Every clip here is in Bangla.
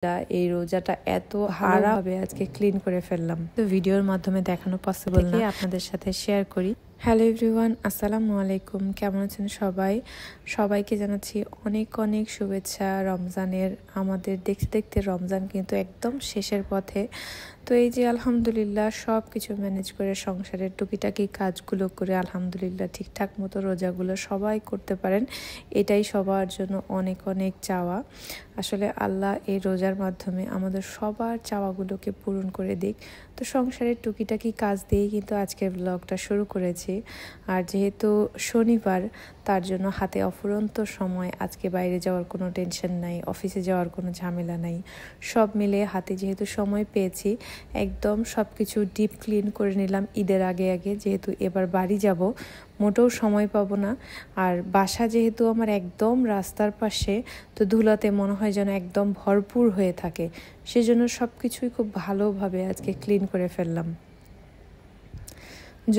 এই রোজাটা এত ভালোভাবে আজকে ক্লিন করে ফেললাম, তো ভিডিওর মাধ্যমে দেখানো পসিবল না, আপনাদের সাথে শেয়ার করি। হ্যালো এভরিওয়ান, আসসালামু আলাইকুম। কেমন আছেন সবাই? সবাইকে জানাচ্ছি অনেক অনেক শুভেচ্ছা রমজানের। আমাদের দেখতে দেখতে রমজান কিন্তু একদম শেষের পথে। তো এই যে আলহামদুলিল্লাহ সব কিছু ম্যানেজ করে সংসারের টুকিটাকি কাজগুলো করে আলহামদুলিল্লাহ ঠিকঠাক মতো রোজাগুলো সবাই করতে পারেন, এটাই সবার জন্য অনেক অনেক চাওয়া। আসলে আল্লাহ এই রোজার মাধ্যমে আমাদের সবার চাওয়াগুলোকে পূরণ করে দিক। তো সংসারের টুকিটাকি কাজ দিয়েই কিন্তু আজকের ব্লগটা শুরু করেছি। আর যেহেতু শনিবার, তার জন্য হাতে অফুরন্ত সময়। আজকে বাইরে যাওয়ার কোনো টেনশন নাই, অফিসে যাওয়ার কোনো ঝামেলা নাই। সব মিলে হাতে যেহেতু সময় পেয়েছি, একদম সব কিছু ডিপ ক্লিন করে নিলাম ঈদের আগে আগে। যেহেতু এবার বাড়ি যাব, মোটেও সময় পাবো না। আর বাসা যেহেতু আমার একদম রাস্তার পাশে, তো ধুলাতে মনে হয় যেন একদম ভরপুর হয়ে থাকে। সেজন্য সব কিছুই খুব ভালোভাবে আজকে ক্লিন করে ফেললাম।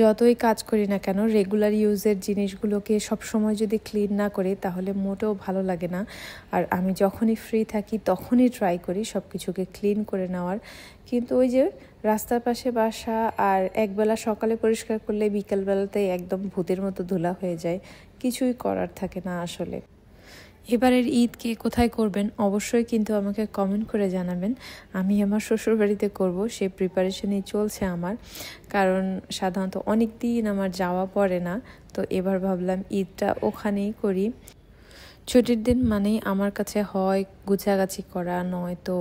যতই কাজ করি না কেন, রেগুলার ইউজের জিনিসগুলোকে সবসময় যদি ক্লিন না করি তাহলে মোটেও ভালো লাগে না। আর আমি যখনই ফ্রি থাকি তখনই ট্রাই করি সব কিছুকে ক্লিন করে নেওয়ার। কিন্তু ওই যে রাস্তার পাশে বাসা, আর একবেলা সকালে পরিষ্কার করলে বিকেলবেলাতেই একদম ভূতের মতো ধুলা হয়ে যায়, কিছুই করার থাকে না আসলে। এবারের ঈদ কে কোথায় করবেন অবশ্যই কিন্তু আমাকে কমেন্ট করে জানাবেন। আমি আমার শ্বশুরবাড়িতে করব, সেই প্রিপারেশনই চলছে আমার। কারণ সাধারণত অনেক দিন আমার যাওয়া পড়ে না, তো এবার ভাবলাম ঈদটা ওখানেই করি। ছুটির দিন মানেই আমার কাছে হয় গুছাগাছি করা, নয়তো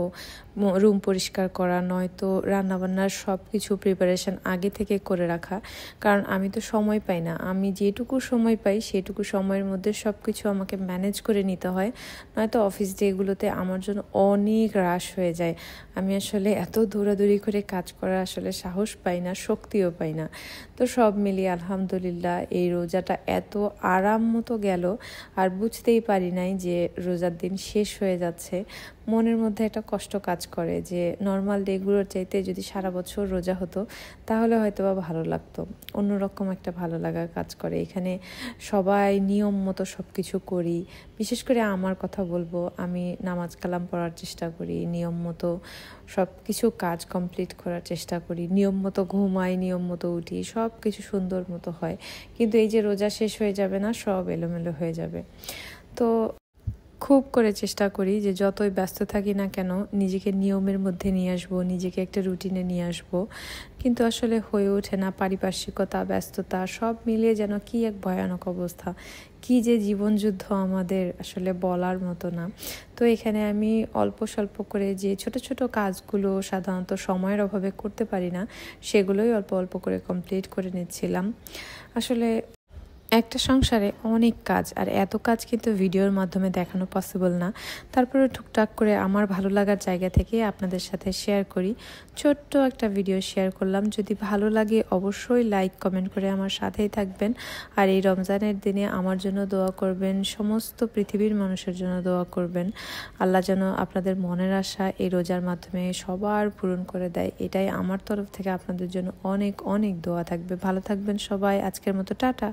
রুম পরিষ্কার করা, নয়তো রান্নাবান্নার সব কিছু প্রিপারেশন আগে থেকে করে রাখা। কারণ আমি তো সময় পাই না, আমি যেটুকু সময় পাই সেটুকু সময়ের মধ্যে সব কিছু আমাকে ম্যানেজ করে নিতে হয়, নয়তো অফিস ডেগুলোতে আমার জন্য অনেক রাশ হয়ে যায়। আমি আসলে এত দৌড়াদৌড়ি করে কাজ করার আসলে সাহস পাই না, শক্তিও পাই না। তো সব মিলিয়ে আলহামদুলিল্লাহ এই রোজাটা এত আরাম মতো গেল, আর বুঝতেই পারি নাই যে রোজার দিন শেষ হয়ে যাচ্ছে। মনের মধ্যে একটা কষ্ট কাজ করে যে নর্মাল ডেগুলোর চাইতে যদি সারা বছর রোজা হতো তাহলে হয়তো বা ভালো লাগতো, অন্যরকম একটা ভালো লাগা কাজ করে। এখানে সবাই নিয়ম মতো সব কিছু করি। বিশেষ করে আমার কথা বলবো, আমি নামাজ কালাম পড়ার চেষ্টা করি, নিয়ম মতো সব কিছু কাজ কমপ্লিট করার চেষ্টা করি, নিয়ম মতো ঘুমাই, নিয়ম মতো উঠি, সব কিছু সুন্দর মতো হয়। কিন্তু এই যে রোজা শেষ হয়ে যাবে না, সব এলোমেলো হয়ে যাবে। তো খুব করে চেষ্টা করি যে যতই ব্যস্ত থাকি না কেন নিজেকে নিয়মের মধ্যে নিয়ে আসবো, নিজেকে একটা রুটিনে নিয়ে আসবো। কিন্তু আসলে হয়ে ওঠে না, পারিপার্শ্বিকতা, ব্যস্ততা সব মিলিয়ে যেন কি এক ভয়ানক অবস্থা, কি যে জীবনযুদ্ধ আমাদের, আসলে বলার মতো না। তো এখানে আমি অল্প স্বল্প করে যে ছোট ছোট কাজগুলো সাধারণত সময়ের অভাবে করতে পারি না, সেগুলোই অল্প অল্প করে কমপ্লিট করে নিচ্ছিলাম। আসলে একটা সংসারে অনেক কাজ, আর এত কাজ কিন্তু ভিডিওর মাধ্যমে দেখানো পসিবল না। তারপরে টুকটাক করে আমার ভালো লাগার জায়গা থেকে আপনাদের সাথে শেয়ার করি। ছোট্ট একটা ভিডিও শেয়ার করলাম। যদি ভালো লাগে অবশ্যই লাইক কমেন্ট করে আমার সাথেই থাকবেন। আর এই রমজানের দিনে আমার জন্য দোয়া করবেন, সমস্ত পৃথিবীর মানুষের জন্য দোয়া করবেন। আল্লাহ যেন আপনাদের মনের আশা এই রোজার মাধ্যমে সবার পূরণ করে দেয়, এটাই আমার তরফ থেকে আপনাদের জন্য অনেক অনেক দোয়া থাকবে। ভালো থাকবেন সবাই। আজকের মতো টাটা।